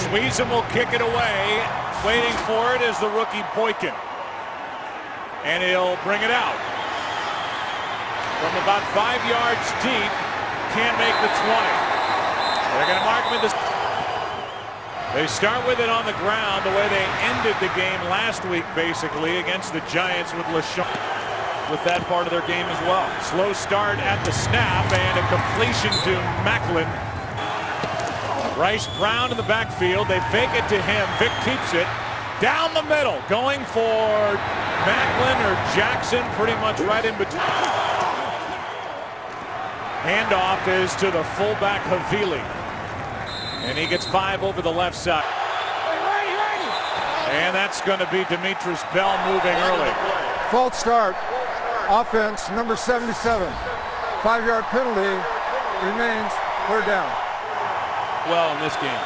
Sweezum will kick it away. Waiting for it is the rookie Boykin. And he'll bring it out. From about 5 yards deep, can't make the 20. They're going to mark him in this. They start with it on the ground the way they ended the game last week, basically, against the Giants with LaShawn. With that part of their game as well. Slow start at the snap and a completion to Macklin. Bryce Brown in the backfield. They fake it to him. Vic keeps it. Down the middle. Going for Macklin or Jackson, pretty much right in between. Handoff is to the fullback Havili. And he gets 5 over the left side. And that's going to be Demetrius Bell moving early. False start. Offense, number 77. 5-yard penalty remains third down. Well, in this game.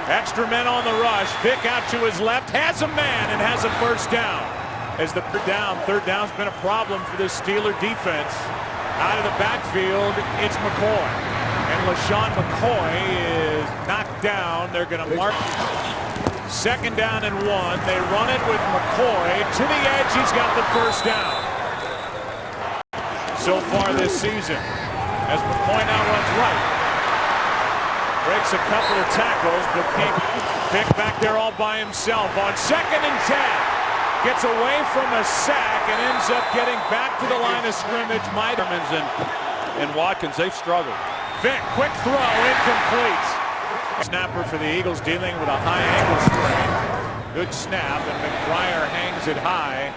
Extra men on the rush. Vic out to his left. Has a man and has a first down. As the third down's been a problem for this Steeler defense. Out of the backfield, it's McCoy. And LaShawn McCoy is knocked down. They're going to mark. Second down and 1. They run it with McCoy to the edge. He's got the first down. So far this season, as McCoy now runs right. Breaks a couple of tackles, but can't pick back there all by himself. On 2nd and 10. Gets away from a sack and ends up getting back to the line of scrimmage. And Watkins, they've struggled. Vic, quick throw, incomplete. Snapper for the Eagles dealing with a high ankle sprain. Good snap, and McBriar hangs it high,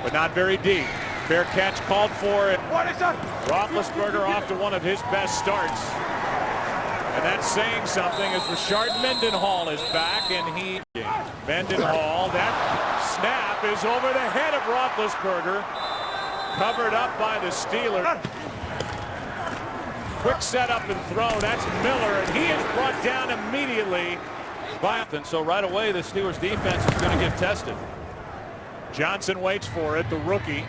but not very deep. Fair catch called for it. Roethlisberger off to one of his best starts. And that's saying something as Rashard Mendenhall is back, and Mendenhall, that snap is over the head of Roethlisberger. Covered up by the Steelers. Quick setup and throw. That's Miller, and he is brought down immediately by. And so right away, the Steelers defense is going to get tested. Johnson waits for it. The rookie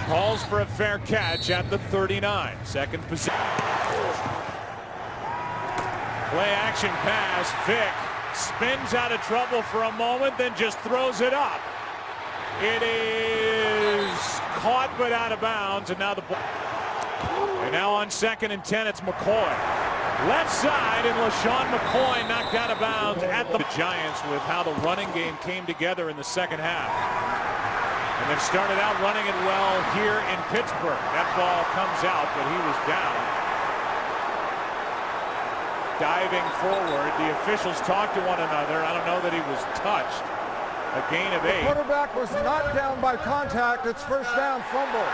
calls for a fair catch at the 39. Second position. Play action pass. Vic spins out of trouble for a moment, then just throws it up. It is caught but out of bounds, and now the ball. And now on 2nd and 10, it's McCoy. Left side, and LaShawn McCoy knocked out of bounds at the Giants with how the running game came together in the second half. And they've started out running it well here in Pittsburgh. That ball comes out, but he was down. Diving forward, the officials talked to one another. I don't know that he was touched. A gain of 8. The quarterback was not down by contact. It's first down, fumble.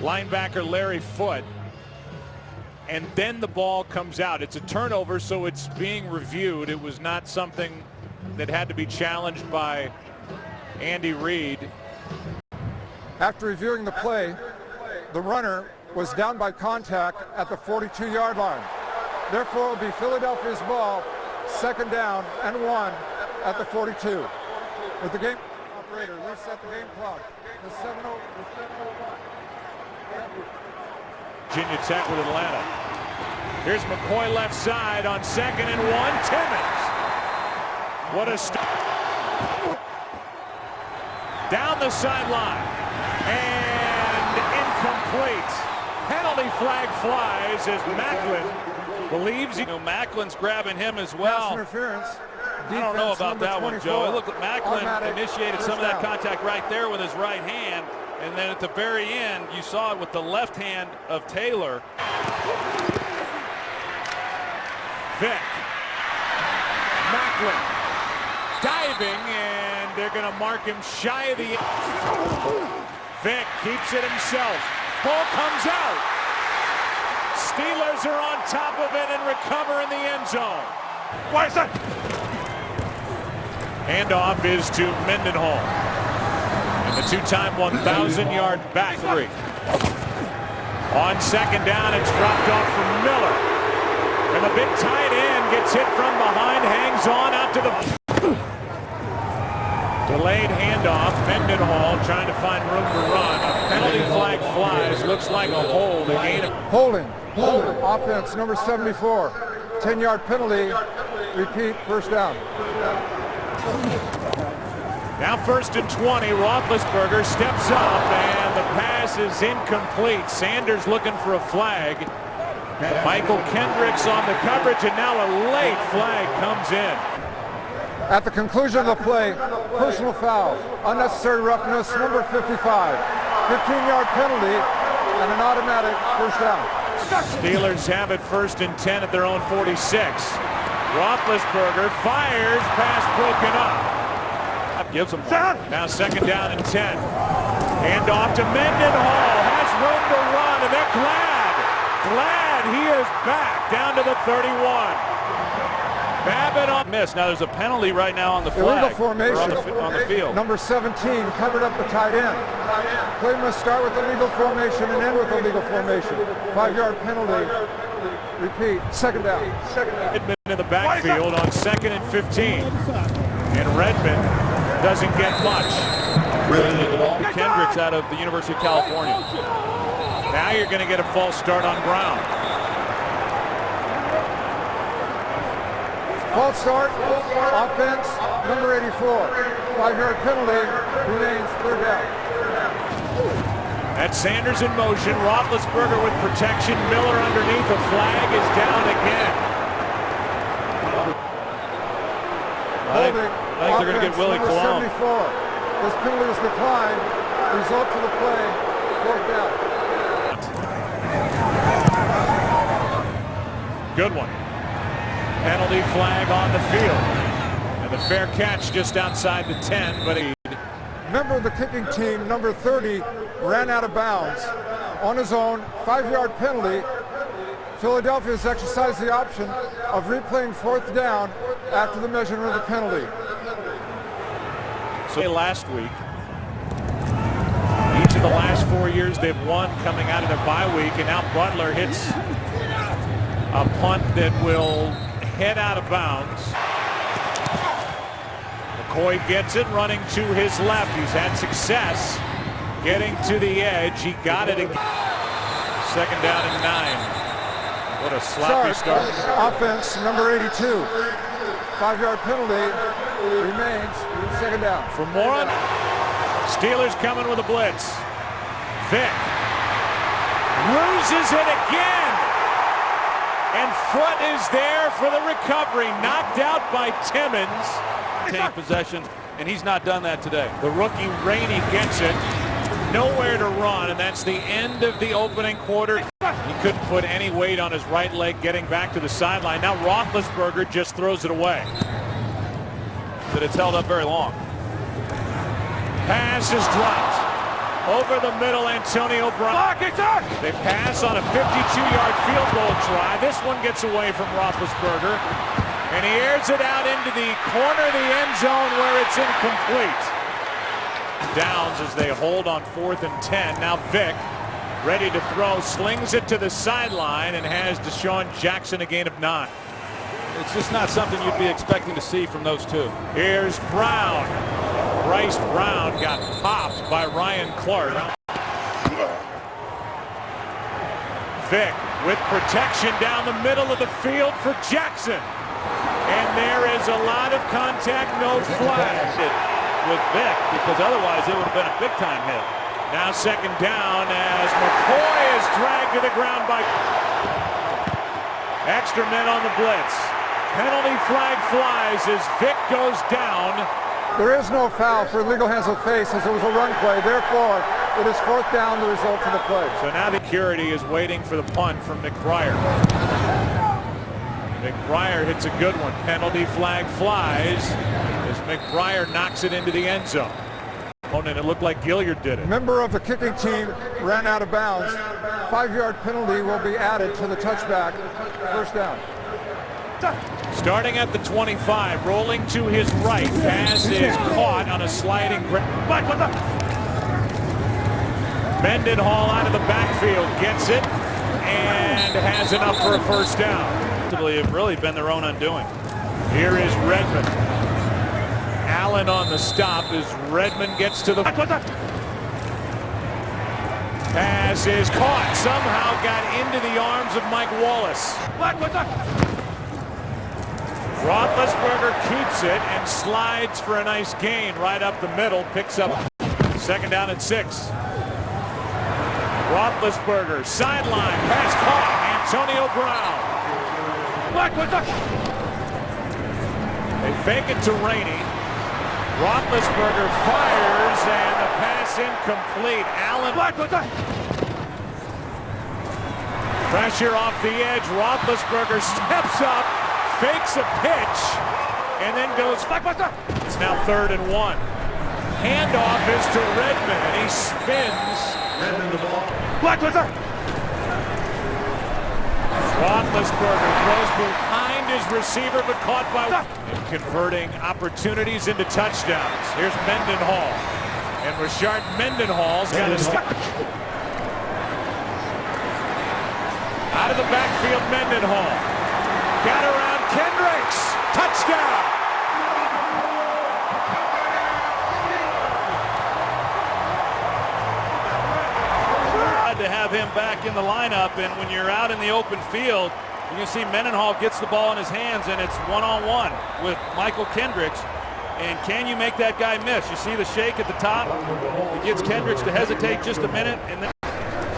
Linebacker Larry Foote. And then the ball comes out. It's a turnover, so it's being reviewed. It was not something that had to be challenged by Andy Reid. After reviewing the play, the runner was down by contact at the 42-yard line. Therefore, it will be Philadelphia's ball, 2nd down and 1 at the 42. With the game operator, reset the game clock. The 7:01. Virginia Tech with Atlanta. Here's McCoy left side on 2nd and 1. Timmons. What a start. Down the sideline. And incomplete. Penalty flag flies as Macklin believes he. Macklin's grabbing him as well. Pass interference. I don't know about that one, Joe. It looked like Macklin initiated some of that contact right there with his right hand. And then at the very end, you saw it with the left hand of Taylor. Vic. Macklin. Diving, and they're going to mark him shy of the. Vic keeps it himself. Ball comes out. Steelers are on top of it and recover in the end zone. Why is that? Handoff is to Mendenhall. And the two-time 1,000-yard back three. On 2nd down, it's dropped off from Miller. And the big tight end gets hit from behind, hangs on out to the. Delayed handoff. Mendenhall trying to find room to run. A penalty flag flies. Looks like a hold. A gain of. Holding. Offense, number 74. 10-yard penalty. Repeat, first down. Now 1st and 20. Roethlisberger steps up, and the pass is incomplete. Sanders looking for a flag. Michael Kendricks on the coverage, and now a late flag comes in. At the conclusion of the play, personal foul, unnecessary roughness, number 55. 15-yard penalty and an automatic first down. Steelers have it 1st and 10 at their own 46. Roethlisberger fires, pass broken up. Gives him now 2nd down and 10. Hand off to Mendenhall, has room to run, and they're glad he is back down to the 31. Babbitt on miss. Now there's a penalty right now on the flag. Illegal formation on the field. Number 17 covered up the tight end. Play must start with illegal formation and end with illegal formation. 5-yard penalty. Repeat, 2nd down. Redmond in the backfield on 2nd and 15. And Redmond doesn't get much. Kendricks out of the University of California. Now you're going to get a false start on Brown. False start, offense, number 84. 5-yard penalty, remains 3rd down. That's Sanders in motion. Roethlisberger with protection. Miller underneath. The flag is down again. I think they're going to get Willie Colon. 74. This penalty is declined. Result of the play, 4th down. Good one. Penalty flag on the field. And the fair catch just outside the 10, but he... Member of the kicking team, number 30, ran out of bounds. On his own, 5-yard penalty. Philadelphia has exercised the option of replaying 4th down after the measurement of the penalty. So last week, each of the last 4 years they've won coming out of their bye week, and now Butler hits a punt that will head out of bounds. McCoy gets it, running to his left. He's had success getting to the edge. He got it again. 2nd down and 9. What a sloppy start. Offense, number 82. 5-yard penalty remains 2nd down. For more on Steelers coming with a blitz. Vick loses it again. And Foot is there for the recovery. Knocked out by Timmons. Take possession, and he's not done that today. The rookie Rainey gets it. Nowhere to run, and that's the end of the opening quarter. He couldn't put any weight on his right leg getting back to the sideline. Now Roethlisberger just throws it away. But it's held up very long. Pass is dropped. Over the middle, Antonio Brown. They pass on a 52-yard field goal try. This one gets away from Roethlisberger. And he airs it out into the corner of the end zone where it's incomplete. Downs as they hold on 4th and 10. Now Vick, ready to throw, slings it to the sideline and has Deshaun Jackson a gain of 9. It's just not something you'd be expecting to see from those two. Here's Brown. Bryce Brown got popped by Ryan Clark. Vick with protection down the middle of the field for Jackson. And there is a lot of contact, no flag. With Vick, because otherwise it would have been a big-time hit. Now 2nd down as McCoy is dragged to the ground by extra men on the blitz. Penalty flag flies as Vick goes down. There is no foul for illegal hands of face as it was a run play. Therefore, it is 4th down, the result of the play. So now the security is waiting for the punt from McBriar. McBriar hits a good one. Penalty flag flies as McBriar knocks it into the end zone. And it looked like Gilliard did it. Member of the kicking team ran out of bounds. 5-yard penalty will be added to the touchback. 1st down. Starting at the 25, rolling to his right. Pass is caught on a sliding grip. Mendenhall out of the backfield gets it and has enough for a 1st down. Have really been their own undoing. Here is Redmond. Allen on the stop as Redmond gets to the... Pass is caught. Somehow got into the arms of Mike Wallace. Roethlisberger keeps it and slides for a nice gain right up the middle. Picks up second down and 6. Roethlisberger sideline pass caught. Antonio Brown. They fake it to Rainey. Roethlisberger fires and the pass incomplete. Allen. Pressure off the edge. Roethlisberger steps up, fakes a pitch, and then goes. It's now 3rd and 1. Handoff is to Redmond, and he spins. Roethlisberger throws behind his receiver, but caught by and converting opportunities into touchdowns. Here's Mendenhall, and Rashard Mendenhall's got a stick. Out of the backfield, Mendenhall got around Kendricks, touchdown. To have him back in the lineup, and when you're out in the open field, you can see Mendenhall gets the ball in his hands, and it's one-on-one with Michael Kendricks. And can you make that guy miss? You see the shake at the top. It gets Kendricks to hesitate just a minute, and then.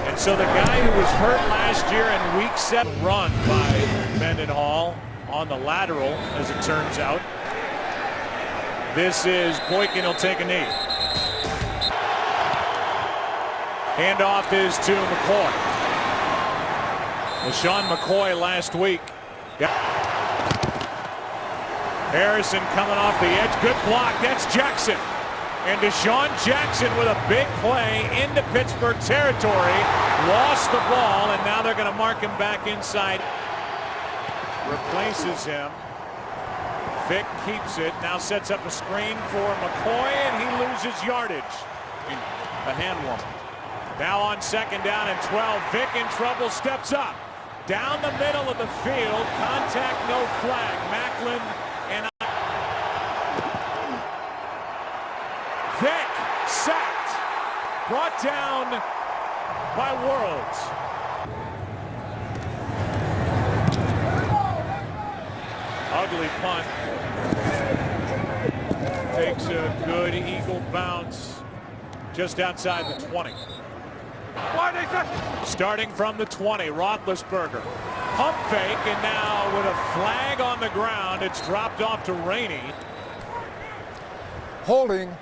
And so the guy who was hurt last year in week 7 run by Mendenhall on the lateral, as it turns out. This is Boykin. He'll take a knee. Handoff is to McCoy. LaShawn McCoy last week. Harrison coming off the edge. Good block. That's Jackson. And Deshaun Jackson with a big play into Pittsburgh territory. Lost the ball, and now they're going to mark him back inside. Replaces him. Vick keeps it. Now sets up a screen for McCoy, and he loses yardage. A hand warmer. Now on 2nd down and 12. Vick in trouble, steps up. Down the middle of the field. Contact, no flag. Macklin and Vick sacked. Brought down by Worlds. Ugly punt. Takes a good eagle bounce just outside the 20. Starting from the 20, Roethlisberger. Pump fake, and now with a flag on the ground, it's dropped off to Rainey. Holding,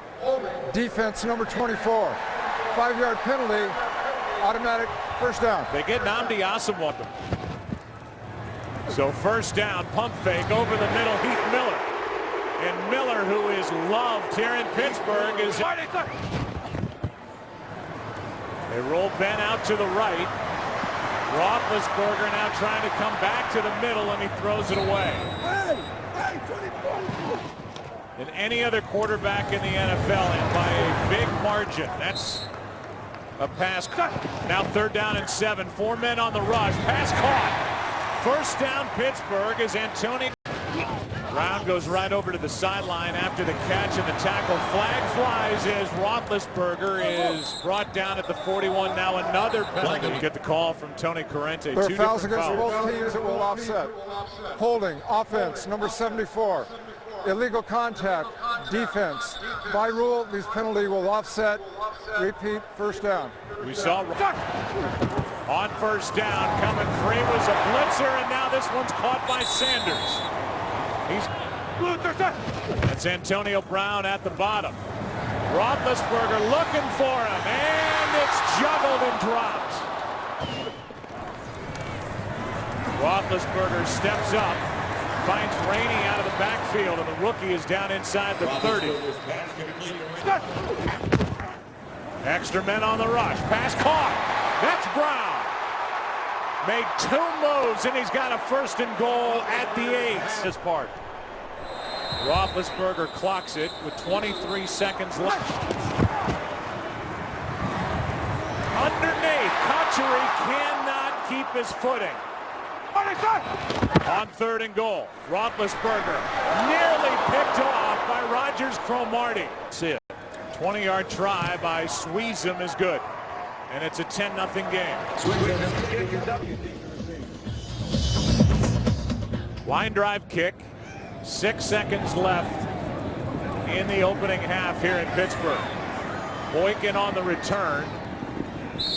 defense number 24. 5-yard penalty, automatic first down. They get Nnamdi Asomugha. So first down, pump fake over the middle, Heath Miller. And Miller, who is loved here in Pittsburgh, is... They roll Ben out to the right. Roethlisberger now trying to come back to the middle, and he throws it away. Than any other quarterback in the NFL, and by a big margin. That's a pass. Now 3rd down and 7. 4 men on the rush. Pass caught. First down Pittsburgh as Antonio Brown goes right over to the sideline after the catch and the tackle. Flag flies as Roethlisberger is brought down at the 41. Now another penalty. Get the call from Tony Corrente. There are fouls against both teams that will offset. Holding, offense, number 74. Illegal contact, defense. By rule, these penalties will offset. Repeat, first down. We saw on first down, coming free was a blitzer, and now this one's caught by Sanders. That's Antonio Brown at the bottom. Roethlisberger looking for him, and it's juggled and dropped. Roethlisberger steps up, finds Rainey out of the backfield, and the rookie is down inside the 30. Extra men on the rush. Pass caught. That's Brown. Made 2 moves, and he's got a 1st and goal at the 8. This part. Roethlisberger clocks it with 23 seconds left. Underneath, Cotchery cannot keep his footing. On 3rd and goal, Roethlisberger nearly picked off by Rogers Cromartie. See it. 20-yard try by Sweezum is good. And it's a 10-0 game. Line drive kick. 6 seconds left in the opening half here in Pittsburgh. Boykin on the return,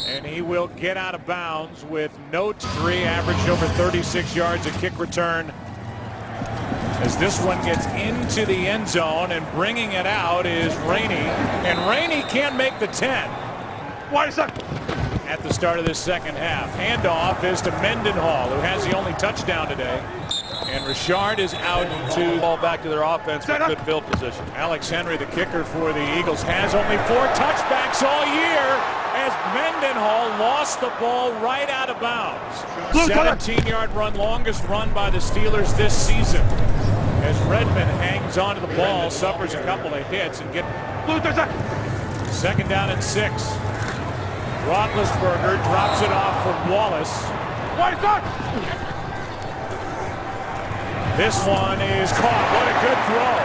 and he will get out of bounds with no three, averaged over 36 yards a kick return. As this one gets into the end zone, and bringing it out is Rainey, and Rainey can't make the 10. Why is that? At the start of this second half. Handoff is to Mendenhall, who has the only touchdown today. And Richard is out to Ball back to their offense with good field position. Alex Henry, the kicker for the Eagles, has only 4 touchbacks all year as Mendenhall lost the ball right out of bounds. 17-yard run, longest run by the Steelers this season. As Redmond hangs onto the ball, suffers a couple of hits, and get second down and 6. Roethlisberger drops it off for Wallace. This one is caught. What a good throw.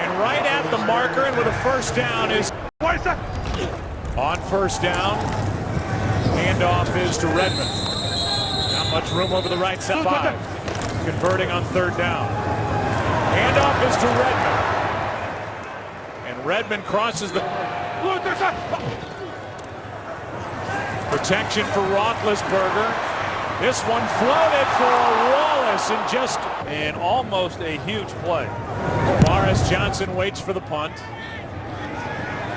And right at the marker, and with a first down is on first down. Handoff is to Redmond. Not much room over the right side. 5. Converting on third down. Handoff is to Redmond. And Redmond crosses the protection for Roethlisberger. This one floated for Wallace, and almost a huge play. Morris Johnson waits for the punt.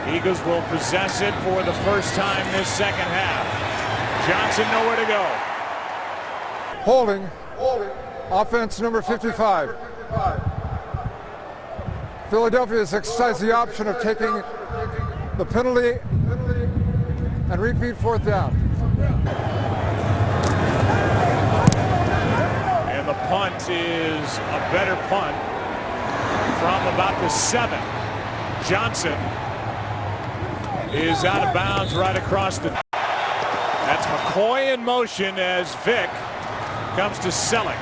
Eagles will possess it for the first time this second half. Johnson nowhere to go. Holding. Offense number 55. Philadelphia has exercised the option of taking the penalty and repeat fourth down. And the punt is a better punt from about the 7. Johnson is out of bounds right across the. That's McCoy in motion as Vick comes to Selleck.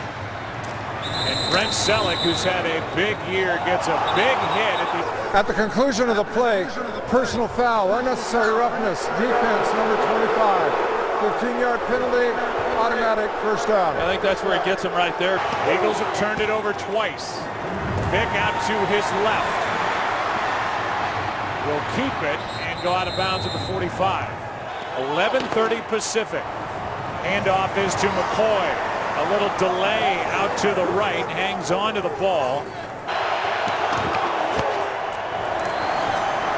And Brent Selleck, who's had a big year, gets a big hit at the conclusion of the play. Personal foul, unnecessary roughness, defense number 25. 15-yard penalty, automatic first down. I think that's where he gets him right there. Eagles have turned it over twice. Vick out to his left. Will keep it and go out of bounds at the 45. 11:30 Pacific. Handoff is to McCoy. A little delay out to the right, hangs on to the ball.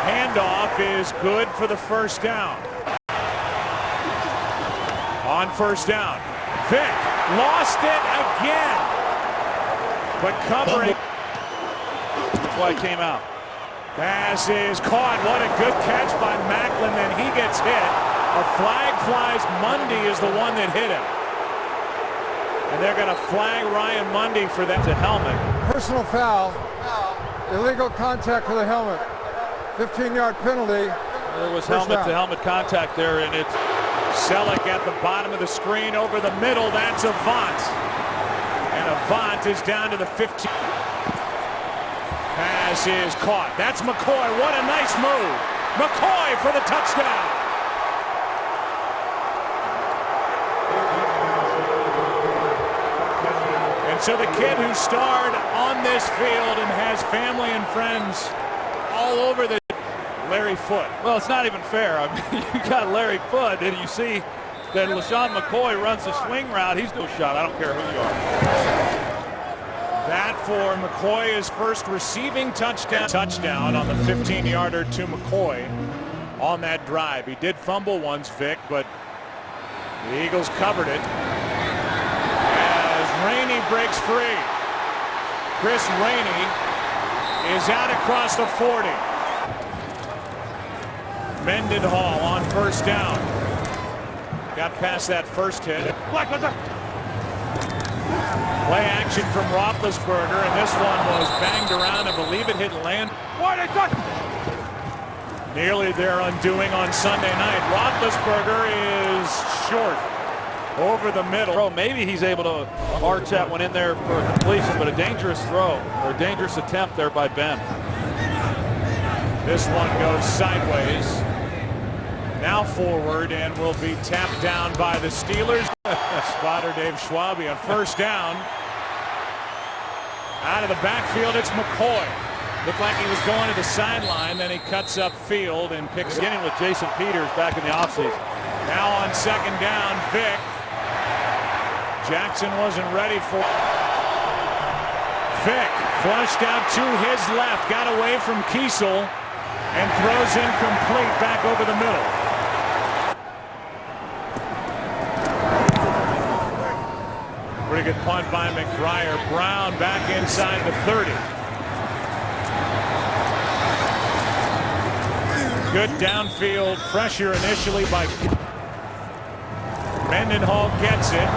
Handoff is good for the first down. On first down, Vick lost it again, but covering. That's why it came out. Pass is caught. What a good catch by Macklin. Then he gets hit. A flag flies. Mundy is the one that hit him. And they're going to flag Ryan Mundy for that to helmet. Personal foul. Illegal contact to the helmet. 15-yard penalty. There was helmet-to-helmet contact there, and it's Selleck at the bottom of the screen over the middle. That's Avant. And Avant is down to the 15. Pass is caught. That's McCoy. What a nice move. McCoy for the touchdown. And so the kid who starred on this field and has family and friends all over the Larry Foote. Well, it's not even fair. I mean, you got Larry Foote, and you see that LaShawn McCoy runs the swing route. He's no shot. I don't care who you are. That for McCoy, his first receiving touchdown on the 15-yarder to McCoy on that drive. He did fumble once, Vick, but the Eagles covered it as Rainey breaks free. Chris Rainey is out across the 40. Mendenhall on first down. Got past that first hit. Play action from Roethlisberger, and this one was banged around. I believe it hit land. Nearly their undoing on Sunday night. Roethlisberger is short over the middle. Bro, maybe he's able to arch that one in there for a completion, but a dangerous throw or a dangerous attempt there by Ben. This one goes sideways. Now forward and will be tapped down by the Steelers. Spotter Dave Schwabe on first down. Out of the backfield, it's McCoy. Looked like he was going to the sideline, then he cuts up field and picks Beginning with Jason Peters back in the offseason. Now on second down, Vick. Jackson wasn't ready for Vick. Flushed out to his left, got away from Kiesel, and throws incomplete back over the middle. Pretty good punt by McBriar. Brown back inside the 30. Good downfield pressure initially by Mendenhall gets it.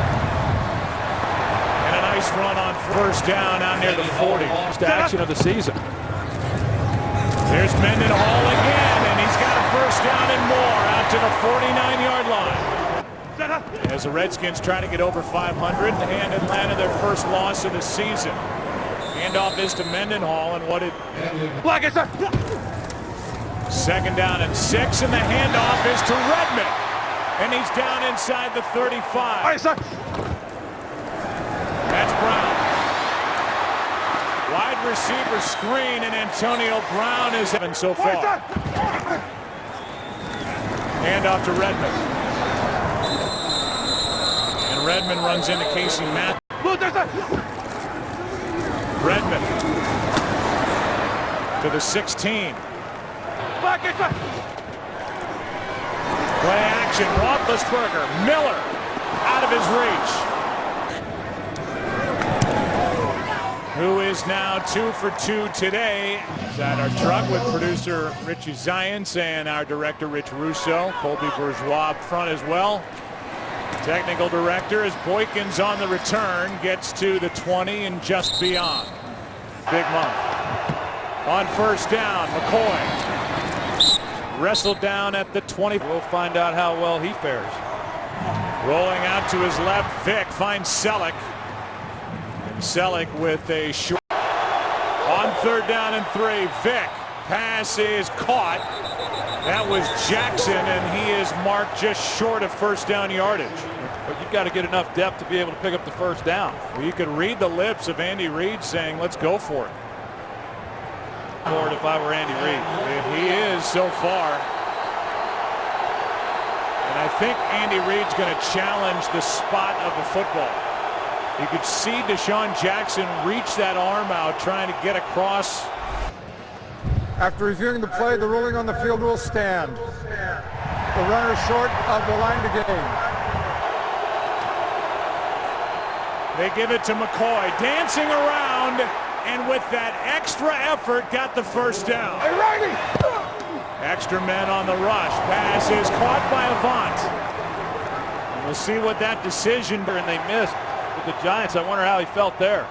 And a nice run on first down out near the 40. First action of the season. There's Mendenhall again, and he's got a first down and more out to the 49-yard line. As the Redskins try to get over 500 and Atlanta their first loss of the season. Handoff is to Mendenhall, and what it... Second down and 6, and the handoff is to Redmond. And he's down inside the 35. That's Brown. Wide receiver screen, and Antonio Brown is in so far. Handoff to Redmond. And Redmond runs into Casey Matthews. Redmond to the 16. Play action, Roethlisberger, Miller out of his reach. Who is now 2 for 2 today. Is at our truck with producer Richie Zients and our director Rich Russo. Colby Bourgeois up front as well. Technical director is Boykins on the return, gets to the 20 and just beyond. Big month. On first down, McCoy. Wrestled down at the 20. We'll find out how well he fares. Rolling out to his left, Vick finds Selleck. And Selleck with a short. On third down and 3, Vick. Pass is caught. That was Jackson, and he is marked just short of first down yardage. But you've got to get enough depth to be able to pick up the first down. Well, you could read the lips of Andy Reid saying, let's go for it. If I were Andy Reid. He is so far. And I think Andy Reid's going to challenge the spot of the football. You could see Deshaun Jackson reach that arm out trying to get across. After reviewing the play, the ruling on the field will stand. The runner is short of the line to gain. They give it to McCoy, dancing around, and with that extra effort, got the first down. Hey, righty! Extra men on the rush. Pass is caught by Avant. And we'll see what that decision. And they missed with the Giants. I wonder how he felt there.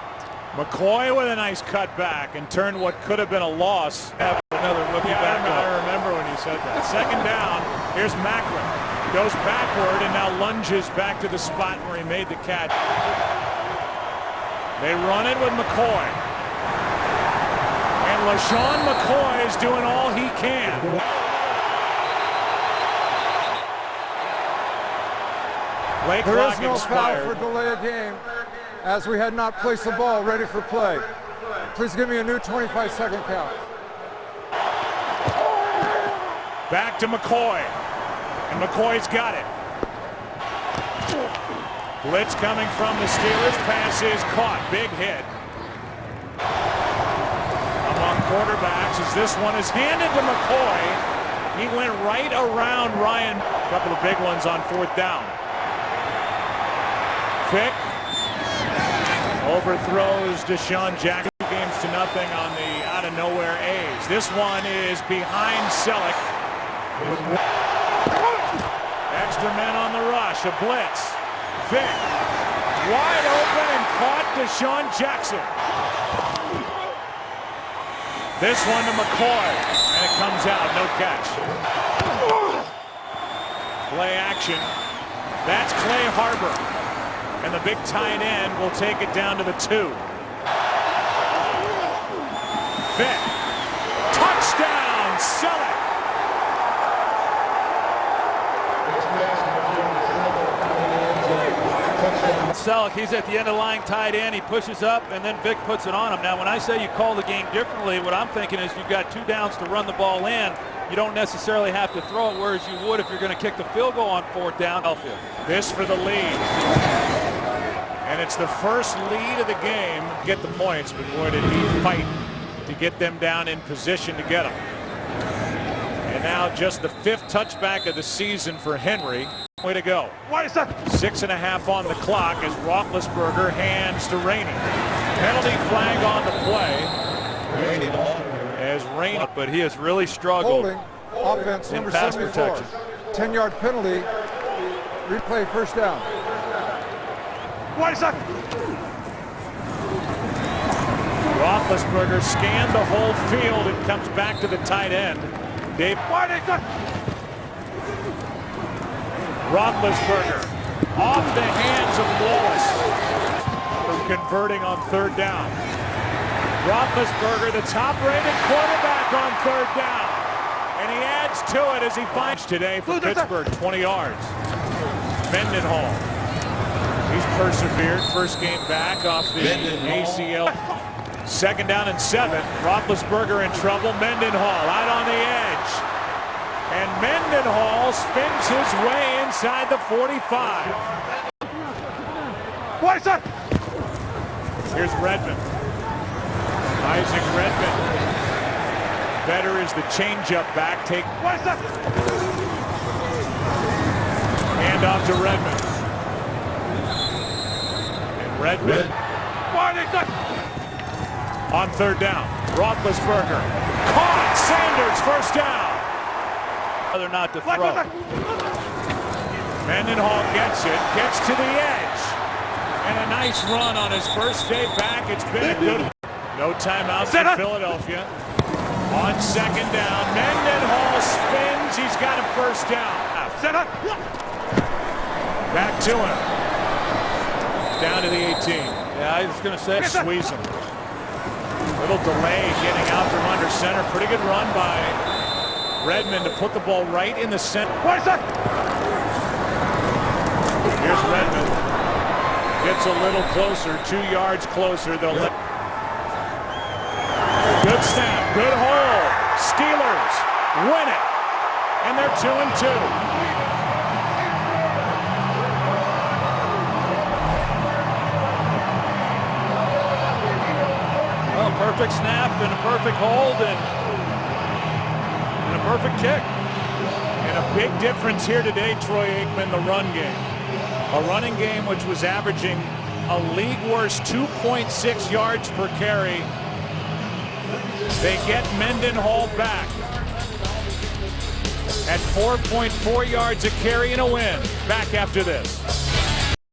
McCoy with a nice cutback and turned what could have been a loss. Another rookie back up. I remember when you said that. Second down. Here's Macklin. Goes backward and now lunges back to the spot where he made the catch. They run it with McCoy. And LaShawn McCoy is doing all he can. Play There clock is no expired. foul for delay of game, as we had not placed the ball ready for play. Please give me a new 25-second count. Back to McCoy. And McCoy's got it. Blitz coming from the Steelers. Pass is caught. Big hit. Among quarterbacks as this one is handed to McCoy. He went right around Ryan. A couple of big ones on fourth down. Vick overthrows Deshaun Jackson. 2 games to nothing on the out-of-nowhere A's. This one is behind Selleck. Extra men on the rush. A blitz. Vick wide open and caught Deshaun Jackson. This one to McCoy, and it comes out, no catch. Play action. That's Clay Harbor, and the big tight end will take it down to the 2. Vick, touchdown, Selleck. Selleck, he's at the end of the line, tight end. He pushes up, and then Vic puts it on him. Now, when I say you call the game differently, what I'm thinking is you've got 2 downs to run the ball in. You don't necessarily have to throw it, whereas you would if you're going to kick the field goal on 4th down. This for the lead. And it's the first lead of the game. Get the points, but boy, did he fight to get them down in position to get them. And now just the 5th touchback of the season for Henry. Way to go. 6.5 on the clock as Roethlisberger hands to Rainey. Penalty flag on the play. As Rainey, but he has really struggled. Holding offense number pass 74. protection. 10-yard penalty. Replay, first down. Roethlisberger scanned the whole field and comes back to the tight end. Dave Roethlisberger off the hands of Wallace from converting on 3rd down. Roethlisberger, the top-rated quarterback on 3rd down. And he adds to it as he finds today for Pittsburgh, 20 yards. Mendenhall. He's persevered. First game back off the ACL. 2nd down and 7. Roethlisberger in trouble. Mendenhall out on the edge. And Mendenhall spins his way inside the 45. Here's Redmond. Isaac Redmond. Better is the changeup back. Hand off to Redmond. And Redmond on 3rd down. Roethlisberger caught. Sanders, first down. Rather not to throw. Mendenhall gets it, gets to the edge. And a nice run on his first day back. It's been a good one. No timeouts for Philadelphia. On 2nd down, Mendenhall spins. He's got a first down. Back to him. Down to the 18. Yeah, I was going to say. Squeeze him. Little delay getting out from under center. Pretty good run by Redmond to put the ball right in the center. Here's Redmond. Gets a little closer, 2 yards closer. They'll let. Good snap, good hold. Steelers win it. And they're 2-2. Well, perfect snap and a perfect hold and a perfect kick. And a big difference here today, Troy Aikman, the run game. A running game which was averaging a league worst 2.6 yards per carry. They get Mendenhall back at 4.4 yards a carry and a win. Back after this.